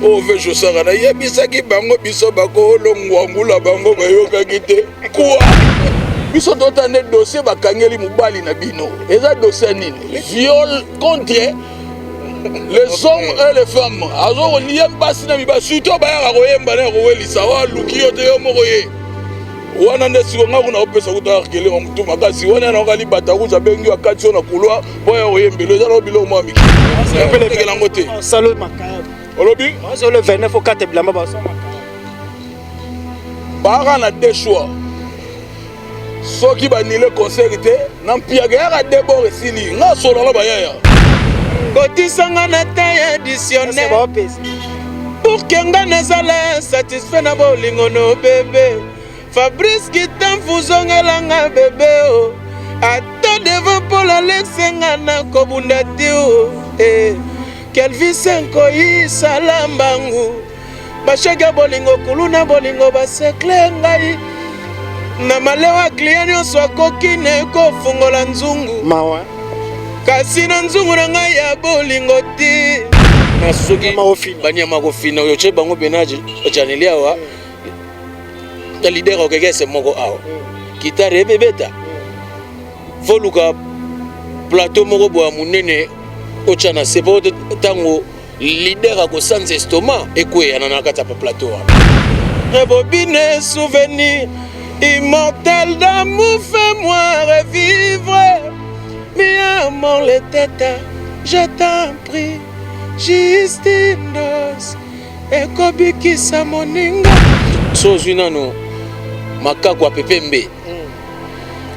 o ve josaka na yebisaki bango biso bakolongwa ngula bango bayokaki te quoi biso totande dossier bakangeli mobali na bino eza dossier nini viol contre les hommes et les femmes azo lié mpasi na miba surtout bayaka koyemba na kowelisa waluki yo te yo moko ye wana nde sikonga kuna opesa kutaka kelenga mutu makasi wana na ngali bata kuza bengi wakati yo na kulwa boya koyembelo eza no bilo mwa miki apelekela ngo te salo makaya olobi ozo le 29 au 4 bilamba ba baka na deux choix soki banile concert te na mpiaka yaka debord esili nga solola bayaya kotisanga na taille additionnel pour que nga nazala satisfait na bolingo no bébé Fabrice kitamfuzongelanga bébé o ata devant Paul Alexenga na kobunda te o Kelvisenko isalambangu bashaka bolingo kuluna bolingo basekle ngai na malewa client nyonso akoki na kofungola nzungu mawa kasi na nzungu na ngai ya bolingo te na soki banyama kofina oyo che bango benaje ochaneli awa ta leader okeke se moko awa kitare bebeta voluka plateau moko boya munene ochana sepo tango leader ako sans estomac ekweyana na kati ya plateau rebobine souvenir immortel d'amour fais-moi revivre mi amor le teta je t'en prie Justine Dos ekobikisa moninga sozwi nano makako ya pepembe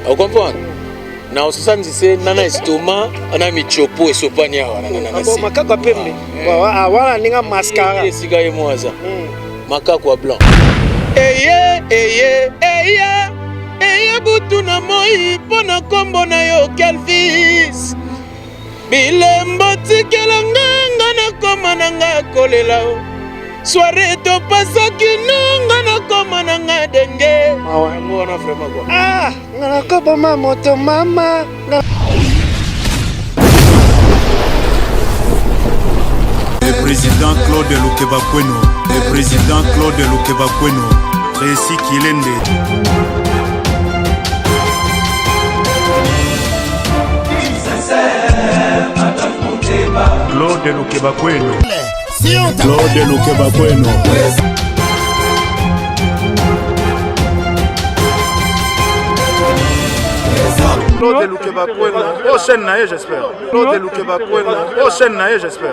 okomprendre na osanzise nana estomac ana michopo esopani awa na makako ya pembe wana ninga mascara esika ye mwaza makako ya blanc eye butu na moi mpona kombo na yo Kelvis bilembo tikela nganga na koma na nga kolela o soirée topasaki nanga na koma na nga denge yango wana vraiment quoi nga na koboma moto mama Le président Claude Lukebakweno, le président Claude Lukebakweno, Réci Kilende. Claude Lukebakweno, Claude Lukebakweno. Claude Lukebakweno, prochaine naïe j'espère. Claude Lukebakweno, prochaine naïe j'espère.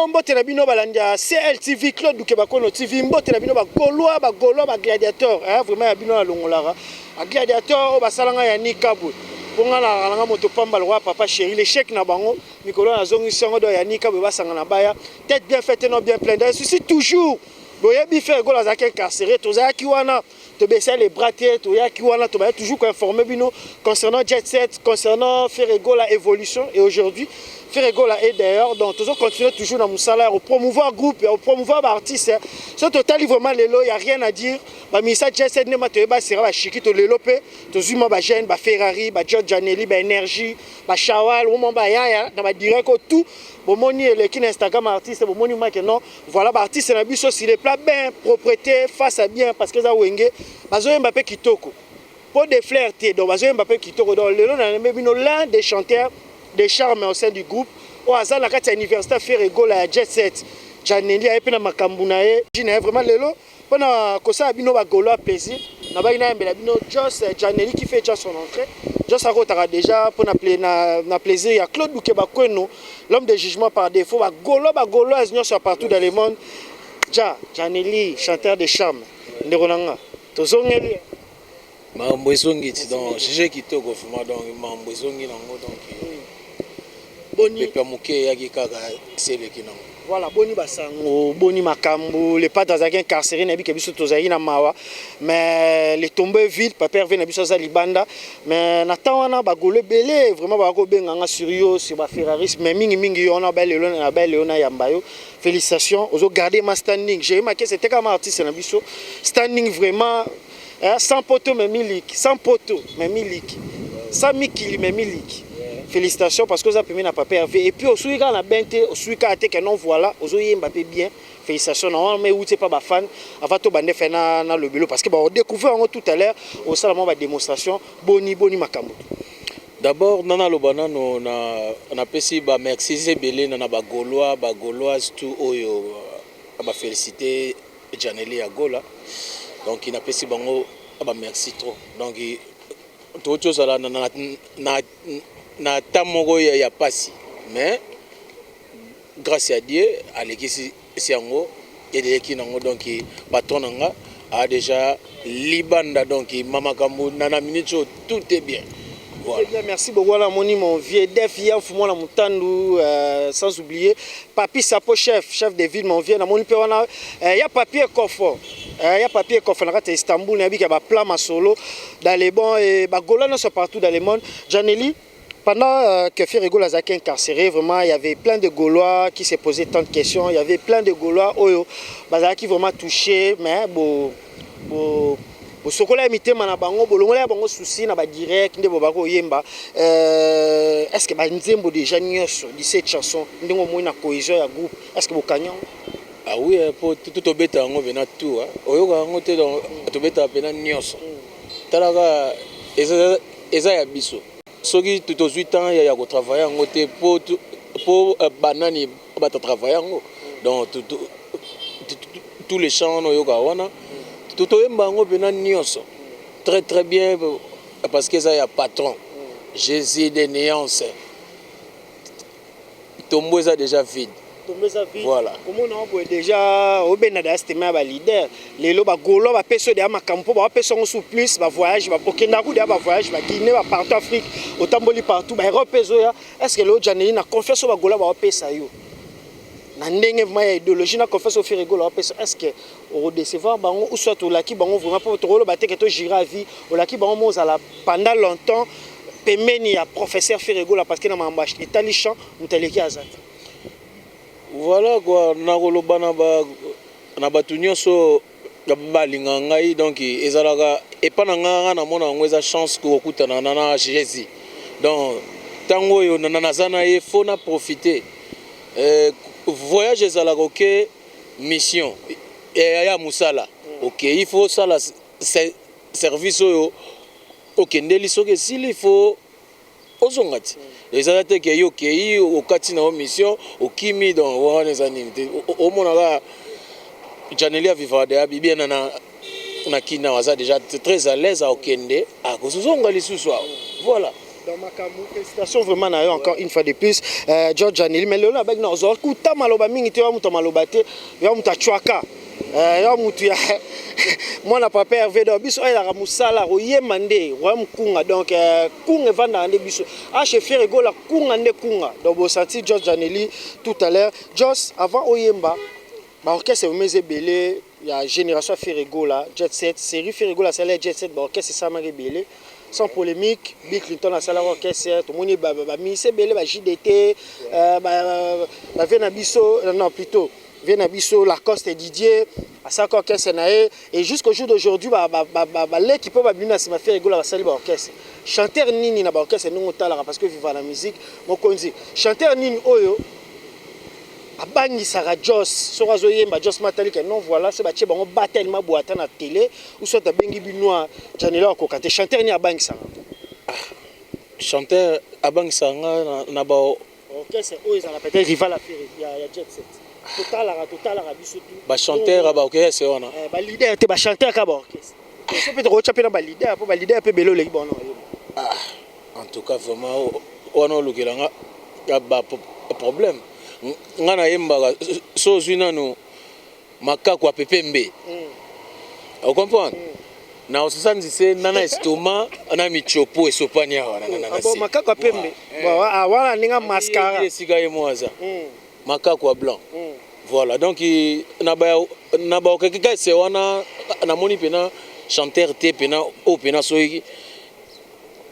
Mbote la bino balanda CLTV Claude Lukebakweno TV mbote la bino ba Gaulois ba gladiateur vraiment ya bino la longolara a gladiateur ba salanga ya Nikabwe ponga na kalanga moto pamba le roi papa chéri les chèques na bango mikolo na zongi sango do ya Nikabwe ba sanga na baya tête bien faite non bien pleine de ceci toujours boyebi faire gola za ke carcéré toza ki wana to baisser les bras tête to ya ki wana to ba toujours informer bino concernant Jet Set concernant faire la évolution et aujourd'hui Ferregola est d'ailleurs donc toujours continuer toujours dans mon salaire au promouvoir groupe au promouvoir artiste ce total vraiment lelo il y a rien à dire ba misa Jet Set ne matoye ba sera ba chiki to lelo pe to zuma ba jeune ba Ferrari ba George Janelli ba énergie ba Shawal au moment ba ya dans ba direct tout bomoni le kin Instagram artiste bomoni ma que non voilà ba artiste na biso s'il est plat bien propreté face à bien parce que za wenge bazo Mbappé kitoko pour des flirter donc bazo Mbappé kitoko donc lelo na bino l'un des chanteurs des charmes au sein du groupe au hasard la carte université Ferregola ya Jet Set Janelli a epena makambu na ye jina vraiment lelo pona kosa bino ba Gaulois plaisir na ba ina mbela bino Joss Janelli qui fait déjà son entrée Joss akotaka déjà pona na plaisir ya Claude Lukebakweno l'homme de jugement par défaut ba Gaulois nyonso partout dans le monde Janelli chanteur de charme nderonanga tozongeli mambo esongi donc jije kitoko fuma donc mambo esongi nango donc boni pepe muke yaki kaka seleki nango Voilà, boni basango, boni makambo, les padres azaki incarcérés na biki biso tozali na mawa. Mais les tombées vides, papa Hervé na biso za libanda. Mais na tawana ba golo belé, vraiment ba ko benganga sur yo, sur ba Ferraris, mais mingi on a ba lelo na yambayo. Félicitations, ozo garder ma standing. J'ai remarqué c'était comme artiste na biso, standing vraiment sans poteau mais milik, sans poteau mais milik. Sans mikili mais milik. Félicitations parce que vous avez permis à papa Hervé. Et puis, au Souika, on a bien été, au Souika, que non, voilà, au Souika, Mbappé bien. Félicitations, non, mais où tu pas fan, avant tout, on fait dans le bureau. Parce que, on découvre tout à l'heure, au salon, la démonstration, boni makambo. D'abord, nana lobana no na pesi ba merci zebele nana ba gauloise tout oyo ba féliciter Janeli ya Gola. Donc, il n'a pesi bango ba merci trop. Donc, tout chose là na tamoko ya pasi mais grâce à Dieu alekisi siango edeleki nango donc patron nanga a déjà libanda donc mama kambu nana minute tout est bien. Voilà. Bien, merci beaucoup à mon vieux Def hier moi la Mutandu sans oublier Papi Sapo chef de ville mon vieux na mon péwana il y a papier coffre. Il y a papier coffre à Istanbul il y a plan masolo dans les bons et bagolano sont partout dans le monde. Janeli. Pendant que Ferrego Lazaki incarcéré, vraiment, il y avait plein de Gaulois qui se posaient tant de questions. Il y avait plein de Gaulois qui vraiment touchés, mais sokola imité manabango, bolongola bango souci na ba direct nde bobako yemba. Est-ce que ba nzembo déjà nyoso 17 chansons ndingo mo na cohésion ya groupe. Est-ce que bokanyo? Ah oui, pour tout obeta ngo vena tout oyoka ngo te donc tobeta pena nyoso. Talaka eza ya biso. Soki tout aux 8 ans il y a travailler en côté pour banani ba travailler en donc tous les chants no yoga wana tout oyemba ngo bena nyonso très bien parce que ça y a patron Jésus des néances tombo ça déjà vide. Voilà. Comment on a déjà au Benada c'était ma leader les loba golo ba peso de makampo ba peso sous plus ba voyage ba okenda ku de ba voyage ba Guinée ba partout Afrique otamboli partout ba repeso ya est-ce que le Janeli na confiance ba golo ba pesa yo na ndenge vraiment idéologie na confiance au Ferrego ba pesa est-ce que au décevoir bango ou soit au laki bango vraiment pour to ba te que to gira vie au laki bango mozala pendant longtemps pemeni ya professeur Ferrego parce que na mambache itali champ mutaleki azata. Voilà quoi, nakoloba na batu nyonso balinga ngai donc ezalaka epana nganga na mona ngweza chance ko kutana na Jésus. Donc tango yo nazana ye faut na profiter. Voyage ezalaka OK mission et ya musala. OK, il faut ça la service yo OK ndeli soke s'il faut ozongati. Les attaques qui ont été au Katina mission, au Kimi, dans au Monaga, Janeli a vivre de Abibien na Kina waza déjà très à l'aise à Okende, à cause de ce soir. Voilà. Dans ma camoufle, félicitations vraiment encore une fois de plus. George Janeli, mais là, avec nos autres, kuta maloba mingi te wa muta malobate, ya muta chwaka. Ya mutu ya moi na papa Hervé do biso ay la musala royema nde royem kunga donc kunga vanda nde biso a chez Ferrego la kunga nde kunga donc vous senti George Janeli tout à l'heure Joss avant oyemba ba orchestre meze belé ya génération Ferrego la Jet Set série Ferrego la salle Jet Set ba orchestre ça m'a belé sans polémique Bill Clinton la salle orchestre tout monde ba mise belé ba JDT ba vena biso non plutôt Venabiso, Lacoste et Didier, à 5 orchestres et jusqu'au jour d'aujourd'hui, l'équipe va venir à faire rigoler à la salle d'orchestre. Chanteur Nini na orchestre nous on parce que vivre la musique, mon konzi. Chanteur Nini oyo, abangi sara Joss, sorazo yemba Joss Matalik non voilà, c'est battu bango battle ma boîte na télé ou soit abangi binois, Janela ko kanté chanteur ni abangi sara. Chanteur abangi sara na ba orchestre oyo ça peut-être rival à faire il y a Jet Set. Total biso tout ba chanteur ba orchestre wana ba leader te ba chanteur ka ba orchestre so peut trop chaper na ba leader pe belo le bon en tout cas vraiment on lokelanga ba problème ngana yemba so zwina no makako apepembe vous comprenez na osanzise nana estoma na michopo esopania wana na bon makako apembe wana ninga mascara sika ye mwaza makako blanc Voilà, donc na ba okeka se wana na moni pena chanteur te pena o pena soyi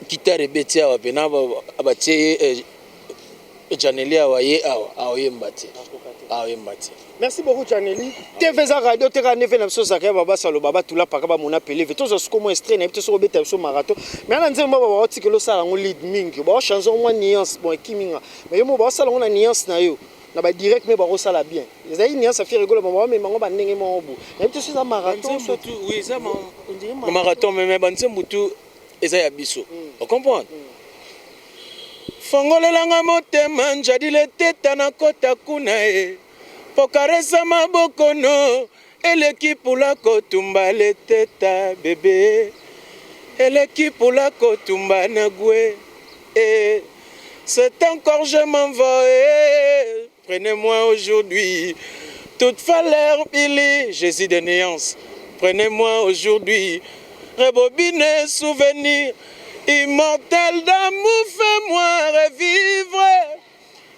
guitare betia wa pena ba tie Janelia wa ye awa yembati. Merci beaucoup Janeli. TV za radio te ka neve na biso zakaya baba salo baba tula paka ba mona pele veto zo sko mo extrait na biso beta biso marathon. Mais na nzembo baba ba tikelo sala ngo lead mingi. Ba chanson mo nuance bon kiminga. Mais yo mo ba sala ngo na nuance na yo. Na ba direct mais ba ko sala bien. Les aïe nuance a fait rigoler ba mais mango ba ndenge mo bu. Na biso za marathon surtout oui ça marathon mais ba nzembutu eza ya biso. On comprend? Fongolelanga motema njadile teta na kota kuna e. Pokaresa maboko no eleki pula kotumba le teta bébé eleki pula kotumba na gwe et c'est encore je m'envole prenez-moi aujourd'hui toute valeur Billy Jésus de néance prenez-moi aujourd'hui rebobine souvenir immortel d'amour fais-moi revivre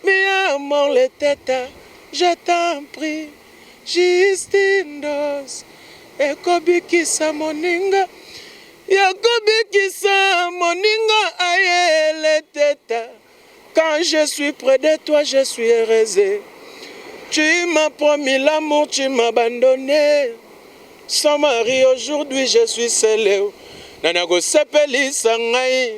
bien mort le teta. Je t'en prie, Justine Dos, ekobikisa moninga, yakobikisa moninga ayele teta. Quand je suis près de toi, je suis heureuse. Tu m'as promis l'amour, tu m'as abandonné. Sans mari, aujourd'hui, je suis seule. Nanago sepeli sangai,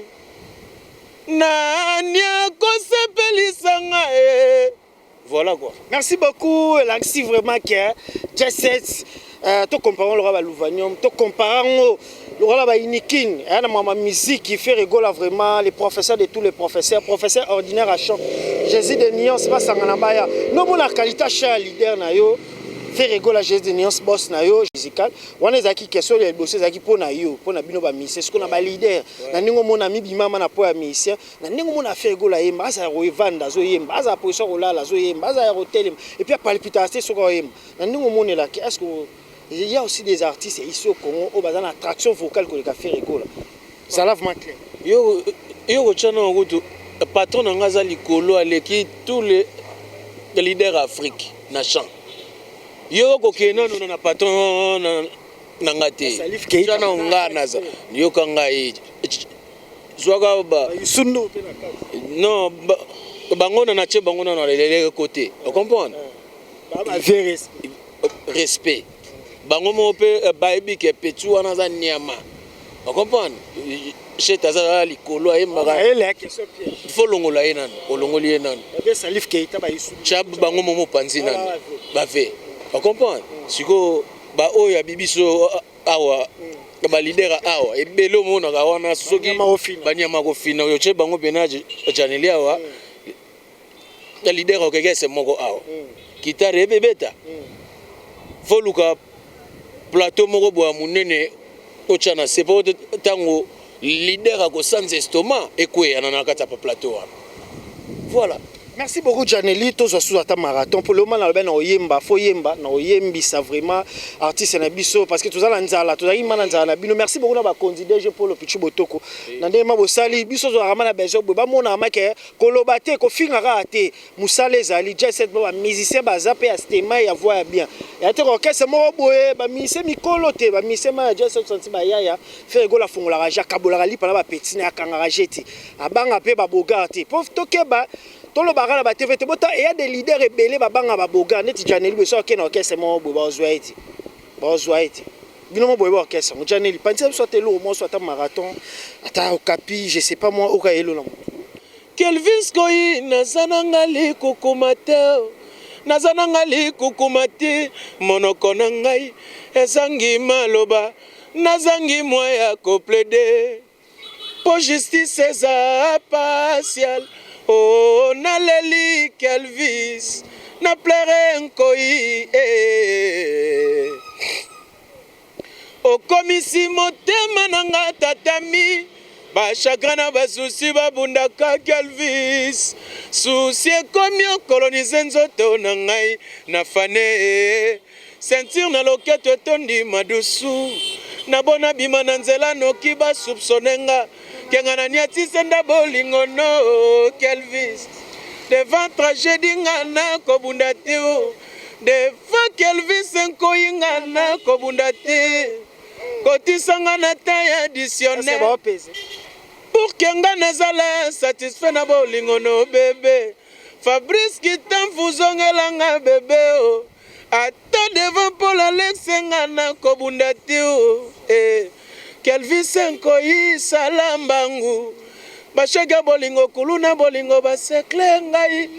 nanyako sepeli sangai. Voilà quoi. Merci beaucoup. L'axi vraiment qui est Jet Set. Tout comparant le raba Louvanium, tout comparant le raba Inikin. Il y a ma musique qui fait rigoler vraiment les professeurs de tous les professeurs ordinaires à chant. Jésus de Nyon, c'est pas Sanganabaya. Non, mon la qualité chant leader na yo. Fait rigoler Jésus de Nyon, boss na yo musical. On est qui question les bosses zaki pour na yo, pour na bino ba musicien, ce qu'on a ba leader. Na ningo mon ami bimama na po ya musicien. Na ningo mon a fait rigoler yemba, ça ro vanda zo yemba, ça position rolala zo yemba, ça hotel et puis palpitation sur ko yemba. Na ningo mon est là, est-ce que il y a aussi des artistes ici au Congo au bazan attraction vocale que les fait rigoler. Ça lave ma clé. Yo chana ngutu patron ngaza likolo aleki tous les leaders Afrique na chant. Yo kokena no na patron na ngate chana ngana za yo kangai zwaka ba sunno non bangona na che bangona na les côtés on comprend respect bango mo pe baibi ke petu wana za nyama on comprend chez taza likolo ayemba ele question pied folongola yenan olongoli yenan be salif keita ba isu chab bango mo panzi nan ba fait on comprend siko ba oya bibiso awa ba leader awa ebelo mona ka wana soki banyama ko fina yo che bango benaje Janelia awa ya leader o keke se moko awa kitare bebeta voluka plateau moko bo munene ochana c'est pas tango leader a ko sans estomac ekwe na kata pa plateau wana voilà. Merci beaucoup Janeli, tous à sous marathon pour le moment na ben oyemba, fo yemba na oyembi ça vraiment artiste na biso parce que tous à nzala, tous à imana nzala bino. Merci beaucoup na ba candidat je pour le petit botoko. Na ndema bo sali biso zo ramana bezo ba mona make kolobate ko finga rate musale zali Jet Set ba musicien ba zape astema ya voix bien. Ya te orchestre mo boye ba musicien mikolo te ba musicien ma Jet Set senti ba yaya fait go la fongola raja kabola li pa ba petine akanga jeti. Abanga pe ba bogarte. Pauvre tokeba tout le bagage la TV il y a des leaders rebelles babanga baboga neti Janeli beso ke na orchestre mo bo bazwaiti bino mo boye orchestre mo Janeli panzi soit lo mo soit marathon ata okapi je sais pas moi oka elo la Kelvis koi nazanangali kukumate monoko na ngai ezangi maloba nazangi moya ko plaider pour justice eza partial. Oh, naleli Kelvis, na plere nkoi O komisi motema nanga tatami ba chagrin ba souci ba bundaka Kelvis souci komi coloniser nzoto na ngai na fane ceinture na loketo tondi madusu na bona bima na nzela noki ba soupçonnenga Kengana nyati senda bolingo no Kelvis devant tragédie ngana kobunda teo Defa Kelvis nkoyinga na kobunda te. Kotisanga na ta additionnel. Pour que nga nazala satisfait na bolingo no bébé. Fabrice Kitam fuzongelanga bébé o. Ata devant Paul Alex nga na kobunda te o. Kelvis nkoyi salambangu. Bashega bolingo kuluna bolingo basekle ngai.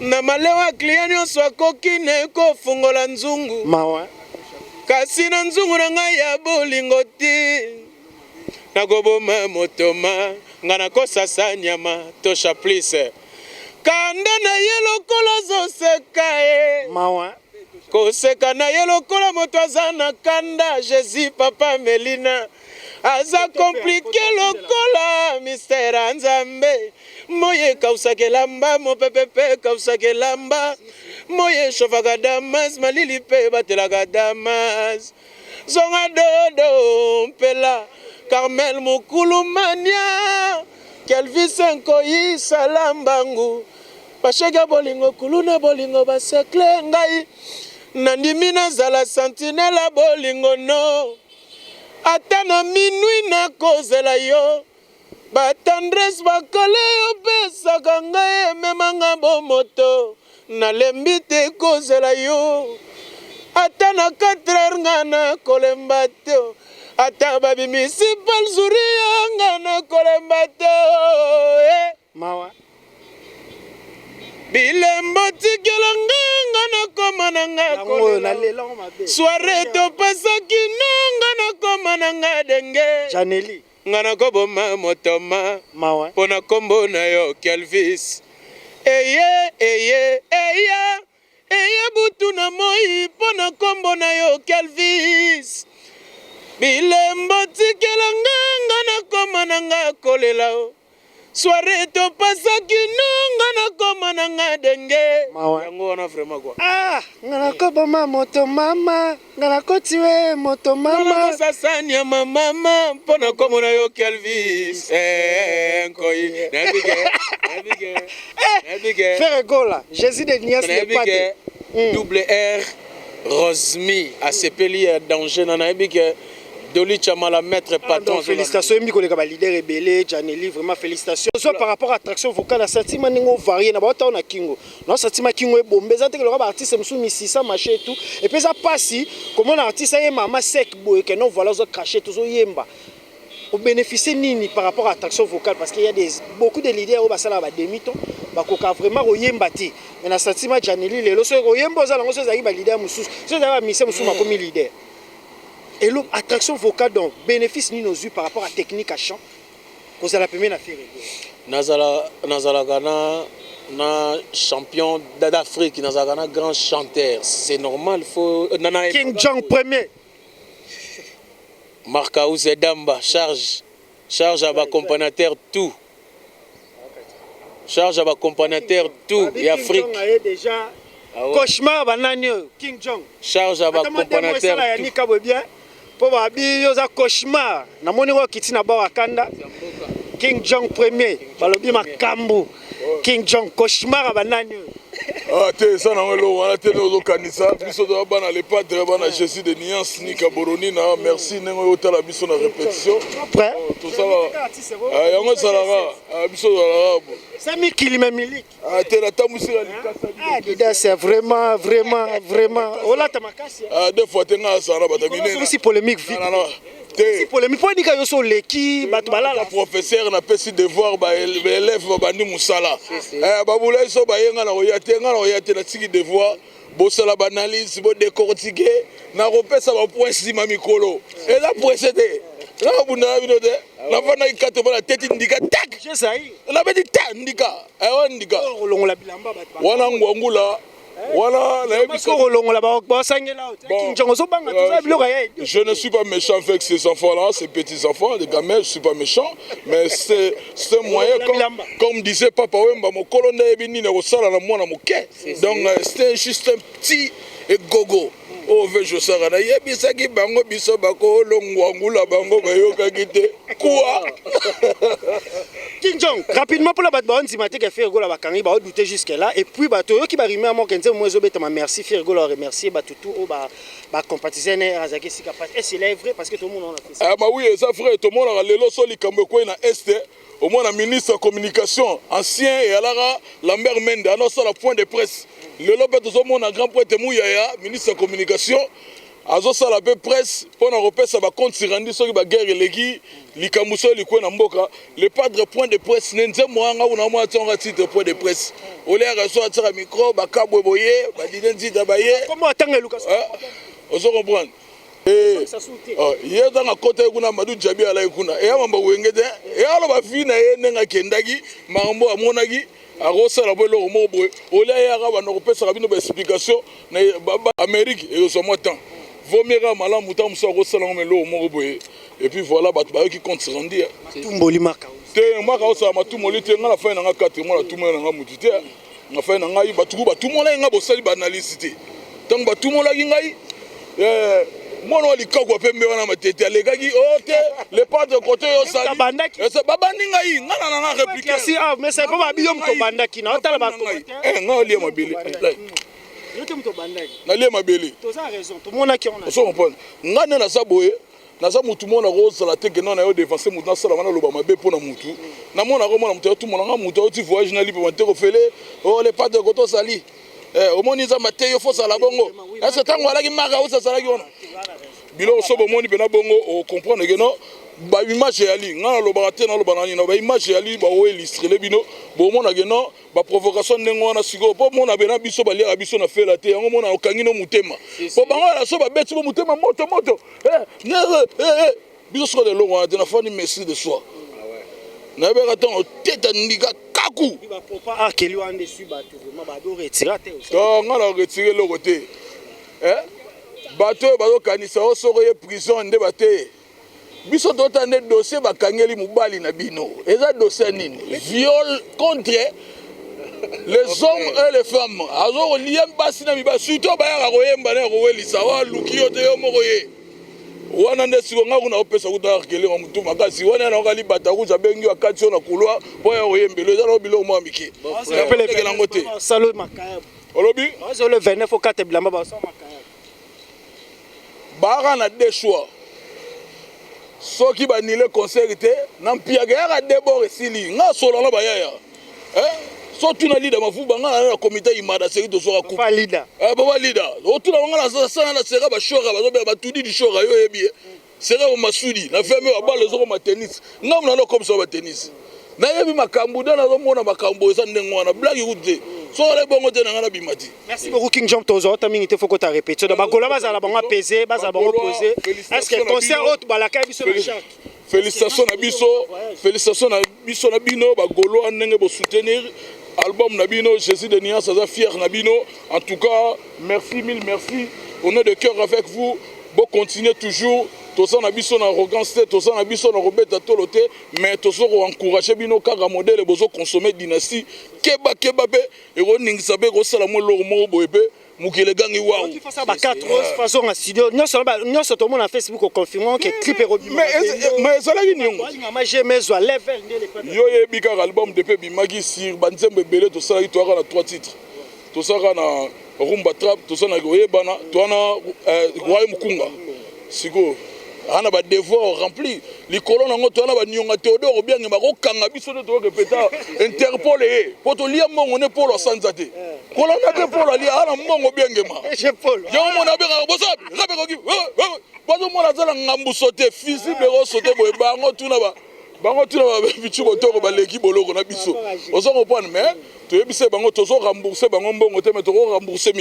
Na malewa client nyonso akoki ne kofungola nzungu. Mawa. Kasi na nzungu na ngai ya bolingo te. Nagoboma motoma nga nakosasa nyama tosha please. Kanda na ye lokola zoseka e. Mawa. Koseka na ye lokola moto aza na kanda. Jésus papa Melina aza komplike lokola mystère nzambe. Moye kausake lamba mopepepe kausake lamba. Moye shofaka damas malili pe batelaka damas. Zonga dodo mpela Carmel Mukulumania Kelvis nkoyi salambangu. Bashega bolingo kuluna bolingo basekle ngai. Nandimi nazala sentinela bolingo no. Ata na minui na kozela yo. Batandres bakole yo pesaka ngai ememanga bomoto. Nalembi te kozela yo. Ata na 4h nga na kolemba te. Ata babimisi palzuri nga na kolemba te. Mawa. Bilembo tikela nga na koma na nga kolela. Soirée to pasaki nga na koma na nga denge. Janeli. Nga na koboma motoma. Mawa. Pona kombo na yo Kelvis. Eye butu na moi pona kombo na yo Kelvis. Bilembo tikela nga na koma na nga kolela o. Soirée to pasaki nga na koma na nga denge. Yango wana vraiment quoi. Ngana koboma moto mama. Ngana kotiwe moto mama. Ngana sasani ya mama pona kombo na yo Kelvis. Nkoyi. Nabige. Frère Gola, Jésus de Nias n'est pas de. Double R Rosmi a sepeli danger na nabige. Doli Chamala maître patron. Félicitations, Miko le leader rebelle, Janeli, vraiment félicitations. Soit par rapport à attraction vocale, sentiment ningo varié, na bata na kingo. Non sentiment kingo est bon, mais ça que le artiste me soumis 600 marché et tout. Et puis ça passe comment l'artiste est maman sec boy que non voilà zo caché tout zo yemba. Au bénéficier nini par rapport à attraction vocale parce qu'il y a beaucoup de leaders au basala ba demi-ton, ba koka vraiment au yemba ti. Mais na sentiment Janeli le so au yemba za lango so za ba leader mususu. So za ba mise mususu ma comme leader. Et l'attraction vocale, donc, bénéfice ni nos yeux par rapport à technique à chant, vous allez la première affaire. Nazala Ghana, champion d'Afrique, Nazala Ghana, grand chanteur. C'est normal, il faut. King Jong premier. Marcaouz et Damba, charge à accompagnateur tout. Charge à accompagnateur tout. Et Afrique. Déjà. Cauchemar, bananio, King Jong. Charge à accompagnateur tout. Pour babi yoza cauchemar na moni ko kitina ba wakanda King Jong premier balobi makambu King Jong cauchemar banani te ça na ngelo wana te no kanisa biso do bana le padre bana Jésus de Niance ni kaboroni na merci nengo yotala biso na répétition prêt tout ça va yango salara biso do la Sami Kilimemili te la tamusira likasa Dida c'est vraiment ola tamakasi deux fois tenga sara batamine c'est polémique vite c'est polémique pour dire que yo so leki batu balala professeur na pesi devoir ba élève bandi musala babula so ba yenga na oyate na tiki devoir bosala ba analyse bo décortiquer na repesa ba point sima mikolo et là pour c'était là bunda bino de na vana ikato bana tete ndika tak je sais na bedi ta ndika ndika longola bilamba batu wana ngwangula voilà, je ne suis pas méchant avec ces enfants-là, ces petits-enfants, les gamins, je ne suis pas méchant, mais c'est un moyen, comme disait Papa Wemba, mon colonel est venu au sol à la moine à Mouké. Donc c'était juste un petit gogo. Oh, je sais pas, il y a bisaki bango biso bako longwangula bango bayoka kite. Quoi? King Jong, rapidement pour la batte, on dit que Firgo la Bakangi, on douter jusque là. Et puis, bateau qui va rimer à moi, quand moi, merci Firgo, leur remercier, tout, compatissé, Azaki, si capable. Et c'est vrai parce que tout le monde en a fait ça. Ah, bah oui, ça frère, tout le monde a l'élo soli comme quoi na Est, au moins la ministre de la communication, ancien et alors Lambert Mende, à notre la point de presse. Le lobby de ce monde a grand point de Mouyaya, ministre de la communication. Azo sala la presse pour l'Europe ça va compte Sirandi sur la guerre légui likamuso likwe na mboka le padre point de presse nenze moanga una mwa tonga titre point de presse ole reçoit tira micro ba kabwe boye ba dinenzi dabaye comment attendre Lucas ozo comprendre ye dans côté kuna madu jabi ala kuna e mamba wengede e alo ba fina ye nenga kendagi mambo amonagi arosala bolo mo boye ole ya ga ba no pesa bino ba explication na Amérique et au moins temps vomira malam muta musa arosala ngomelo mo boye et puis voilà ba qui compte se rendre tumboli maka te maka osa matumoli te ngala fa na nga 4 mois la tumola nga mutite nga fa na nga ba tumola nga bosali ba analyste tant ba tumola ngai mono likako pembe wana matete alekaki ote le pas de côté yo sali c'est babandi ngai ngana na nga répliquer si mais c'est pas babiyom to bandaki na otala ba nga lie mabele na lie mabele to za raison to mona ki on a so comprendre ngana na saboye na sa mutu mona ko sala te que non na yo défenser mutu na sala wana loba mabe pona mutu na mona ko mona mutu tout mona nga mutu oti voyage na libre mate ko fele oh le pas de côté sali au moni za mate yo fo sala bongo est-ce tango ala ki maka usa sala ki ona bilo so bo moni bena bongo o comprendre que non ba image ali ngana lo ba te na lo banani na ba image ali ba o illustrer bino bo mona que non ba provocation nengo na sigo po mona bena biso ba lia biso na fela te ngo mona okangi no mutema po bango la so ba beti bo mutema moto biso so de longo na fani merci de soi na be raton o teta ndika kaku ba popa akeli wa ndesu ba tu vraiment ba do retirer te to ngana retirer le côté bato bazo kanisa osoko ye prison nde bate biso totande dossier bakangeli mubali na bino eza dossier nini viol contre les hommes et les femmes azo liemba sina miba surtout bayaka koyemba na kowelisa wa luki yo te yo moko ye wana nde siko nga kuna opesa kuta kele ngo mutu makasi wana na ngali bata kuza bengi wakati ona kulwa boya koyembelo eza no bilo mo amiki appelle kele ngote salo makaya olobi azo le 29 au 4 bilamba ba so makaya baka na deux choix soki banile concert te na mpiaga ya debord esili nga solo na bayaya so tuna leader mafuba nga na comité imada seri to soka coupe pas leader baba leader o tuna nga na sana na sera ba shora ba zo ba tudi di shora yo yebi sera o masudi na ferme ba balle zo ma tennis nga mna no comme ça ba tennis na yebi makambu na zo mona makambu eza ndengo na blague ute so le bongo te na bimati. Merci beaucoup King Jong Tozo taming te foko ta répéter da bagola bazala bango peser bazala bango poser est-ce que concert autre balaka biso na charte félicitations na biso na bino bagolo ndenge bo soutenir album na bino Jésus de Nias ça fier na bino en tout cas merci mille merci on est de cœur avec vous bon continuer toujours toza na biso na arrogance te toza na biso na robeta tolo te mais tozo ko encourager bino kaka modèle bozo consommer dynastie keba be e ko ningisa be ko sala mo lo mo boye pe mukile gangi wa tu fais ça ba 4 façon en studio nyonso to mona Facebook ko confirmant que clip est rebi mais ça la nyongo ma jamais zo level ndele yo yebi ka album de pe bimagi sur banzembe belé to sala to na 3 titres to sala na rumba trap to sala ko yebana to na roi mukunga siko ana ba devoir rempli likolo nango to ana ba nyonga Théodore bien ngeba ko kanga biso to répéta Interpol po to lia mongo ne polo sanzate kola na te polo lia ana mongo bien ngema je polo yo mona be ga bosabi rabe ko ki bazo mona zala ngambu sauter physique ro sauter boy bango tuna ba bichu ko to ko ba leki boloko na biso ozo comprendre mais to yebise bango tozo rembourser bango mbongo te mais to rembourser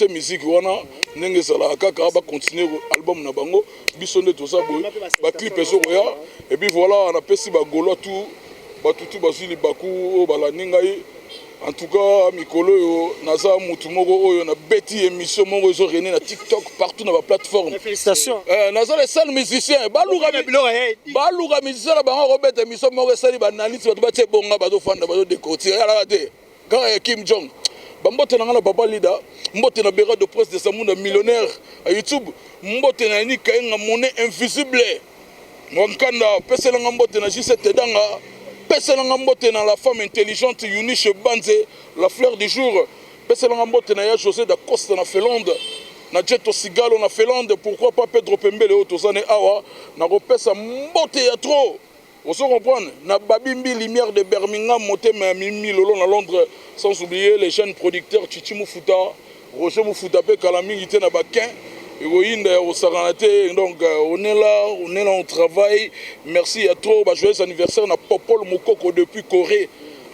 musique wana ndenge sala kaka ba continuer album na bango biso nde toza boy ba clip ezoko ya et puis voilà on a pesi ba golo tout ba tutu bazili baku bala ningai en tout cas mikolo yo naza mutu moko oyo na beti émission moko zo rené na TikTok partout na ba plateforme félicitations naza les seuls musiciens baluka musicien na bango robeta émission moko sali ba analyse bato ba tie bonga bazo fanda bazo décortiquer ala te quand Kim Jong bambote na ngana papa leader mbote na bureau de presse de Samunda millionnaire à YouTube mbote na ni kainga monnaie invisible mwankanda pesela mbote na J7 danga peselanga mbote na la femme intelligente Eunice Banze, la fleur du jour. Peselanga mbote na ya José da Costa na Finlande. Na Jeto Sigalo na Finlande, pourquoi pas Pedro Pembele au Tozane Awa. Na repesa mbote ya trop. Vous comprenez? Na Babimbi Lumière de Birmingham, monté mais Mimi Lolo na Londres, sans oublier les jeunes producteurs Chichi Moufuta, Roger Moufuta pe Kalami était na Bakin. Donc on est là, on travaille. Merci à toi. Joyeux anniversaire na Popol Mokoko depuis Corée.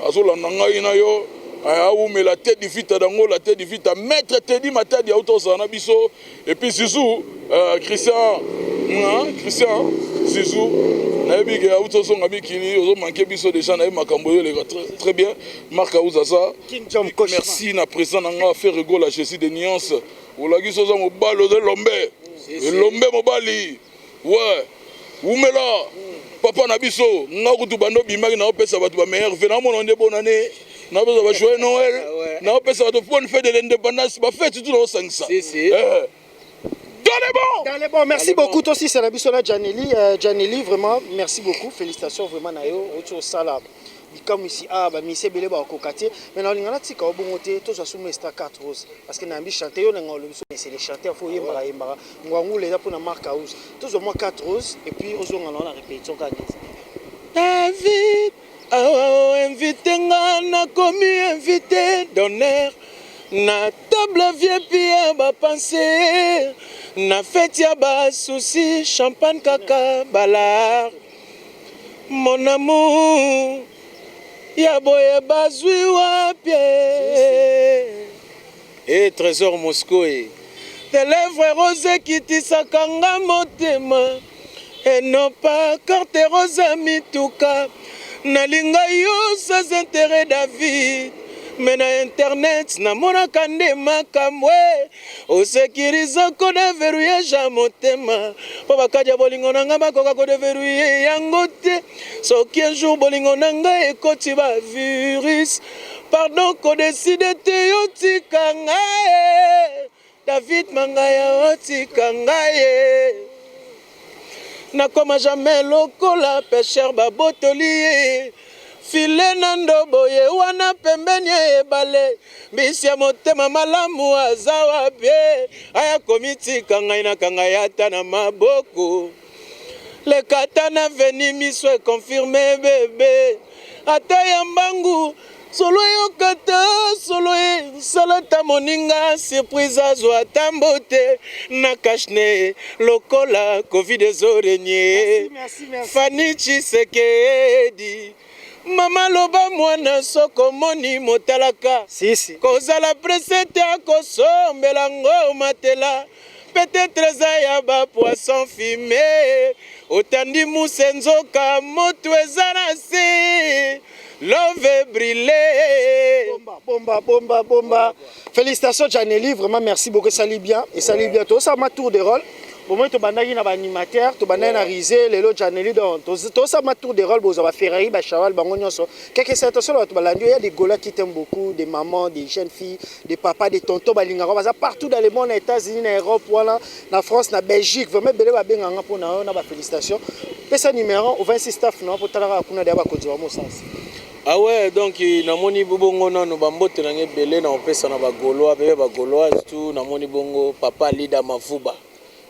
Azola nangai na yo. Mais la tête du vite dango, la tête du vite maître Teddy Matadi auto sanabiso. Et puis Zizou, Christian Zizou. Nabi ke auto son abikini, ozo manqué biso déjà na makamboyo les très bien. Marc Aouzaza. Merci na présent na faire rigolo la Jésus de nuances. Olagi soza mobalo de lombe. Lombe mobali. Ouais. Oumela. Papa na biso, ngakutu bando bimaki na opesa batu ba meilleur vena mon onde bonne année. Na opesa ba joyeux Noël. Na opesa batu bonne fête de l'indépendance, ba fête tout dans 500. Si. Dans les bons. Merci beaucoup toi aussi c'est la biso na Janely. Janely vraiment merci beaucoup. Félicitations vraiment na yo auto sala. Comme ici ba mise belé ba kokati mais na lingana tika obongote to so Mr 4 Rose parce que na ambi chanter yo na ngolo c'est les chanteurs faut yemba ngwangu les pour na Marc House to so moi 4 Rose et puis ozonga na répétition ka David invité nga na komi invité d'honneur na table VIP ba penser na fête ya ba souci champagne kaka balar mon amour ya boye bazwi wapi et trésor Moscou tes lèvres roses qui tisaka nga motema et non pas carte rose mituka nalinga yo sans intérêt David mais na internet namonaka nde makamwe osekiriza kona verrouillage ya motema po bakadia bolingo na nga bakoka kodeverrouille yango te soki un jour bolingo na nga ekoti ba virus pardon kodeside te yotika ngai David Mangaya otika ngai nakoma jamais lokola pêcheur babotoli File nando boye wana pembeni ebale bisi ya motema malamu azawa bie aya komiti kangai na kangai ata na maboko le katana veni miso e confirmé bébé ata ya mbangu solo yo kata solo e salata moninga surprise azwa tambote na kashne lokola covid ezorenye Fanny Tshisekedi Mama loba mwana soko moni motalaka si kozala presete akosombela ngo matela peut-être za ya ba poisson fumé otandi musenzoka moto ezana si love brûlé bomba félicitations Janely vraiment merci beaucoup sali bien et sali bientôt ça ma tour de rôle au moment to bandaki na ba animateur to bandaki na risé lelo Janely donc to ça ma tour de rôle boza ba Ferrari ba Chaval bango nyonso quelque chose to ba balandi il y a des gola qui t'aiment beaucoup des mamans des jeunes filles des papas des tontons balinga baza partout dans le monde aux États-Unis na Europe voilà na France na Belgique vraiment belé ba benganga pour na ba félicitations pesa numéro au 26 staff na pour talaka kuna de ba konzo mo sens. Ah ouais, donc namoni bongo nano bambote na ngebele na opesa na bagoloa bebe bagoloa tout namoni bongo papa Lida Mavuba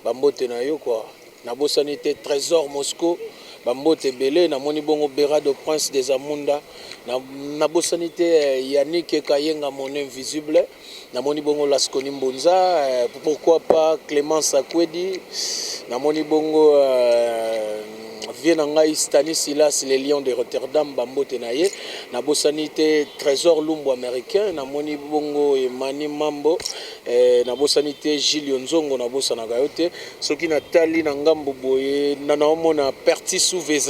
bambote na yo quoi na bosanité trésor Moscou bambote belé namoni bongo Bera de Prince des Amunda na bosanité Yannick Kayenga mon invisible namoni bongo Laskoni Mbonza pourquoi pas Clémence Akwedi namoni bongo Vienanga Stanislas les Lions de Rotterdam bambote na ye na bosanité trésor Lumbo américain na moni bongo Emani Mambo na bosanité Gilles Nzongo na bosana gayote soki na tali na ngambo boye na naomona Perti Souve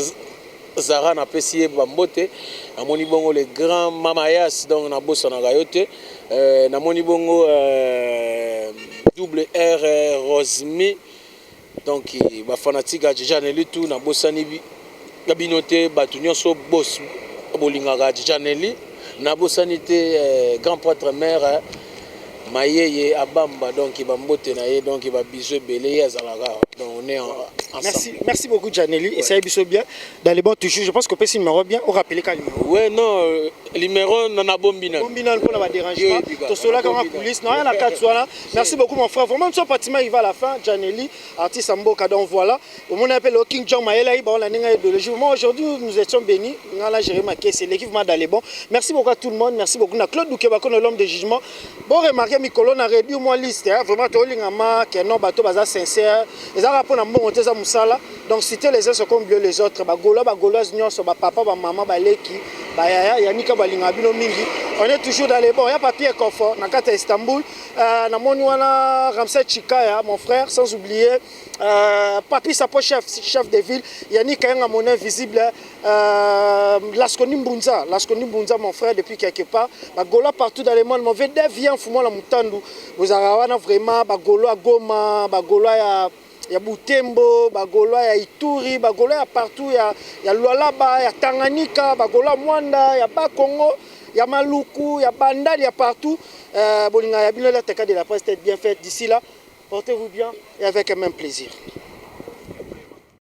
Zara na pesi bambote na moni bongo les grands mamayas donc na bosana gayote na moni bongo double R Rosmi donc ba fanatique a Janely tout na bosani na binote batu nyonso boss bolinga ga Janely na bosanité grand prêtre mère mayeye abamba donc bambote na ye donc ba biso belé azalaka donc on est ensemble. Merci beaucoup Janely et ça est bien dans les bons toujours je pense qu'on peut si numéro bien on rappeler quel numéro. Ouais non numéro nana bombina pour la dérangement to cela comme police non la carte voilà. Merci beaucoup mon frère vraiment son bâtiment il va à la fin Janely artiste Mboka donc voilà au monde appelle le King John Maela il ba la ninga idéologie moi aujourd'hui nous étions bénis ngala Jérémy c'est l'équipement dans les bons. Merci beaucoup à tout le monde merci beaucoup na Claude Lukeba l'homme de jugement. Bon remarquer Mikolo na réduit moi liste vraiment to lingama que non bateau baza sincère les rapports na bon teza musala donc citer les uns comme les autres bagoloise nyonso ba papa ba maman ba leki ba yaya yanika balinga bino mingi on est toujours dans les bons il y a papier confort na kata Istanbul na moni wana Ramsey Chikaya mon frère sans oublier Papi Sapo chef de ville Yannick Kayenga mon invisible Laskoni Mbunza mon frère depuis quelque part bagola partout dans le monde mon VD vient fumwa la mutandu vous avez vraiment bagolo à Goma bagolo ya Butembo bagolo ya Ituri bagolo ya partout ya Lualaba ya Tanganyika bagolo ya Mwanda ya Bakongo ya Maluku ya Bandali ya partout bolinga ya bino la de la presse bien faite d'ici là portez-vous bien et avec un même plaisir.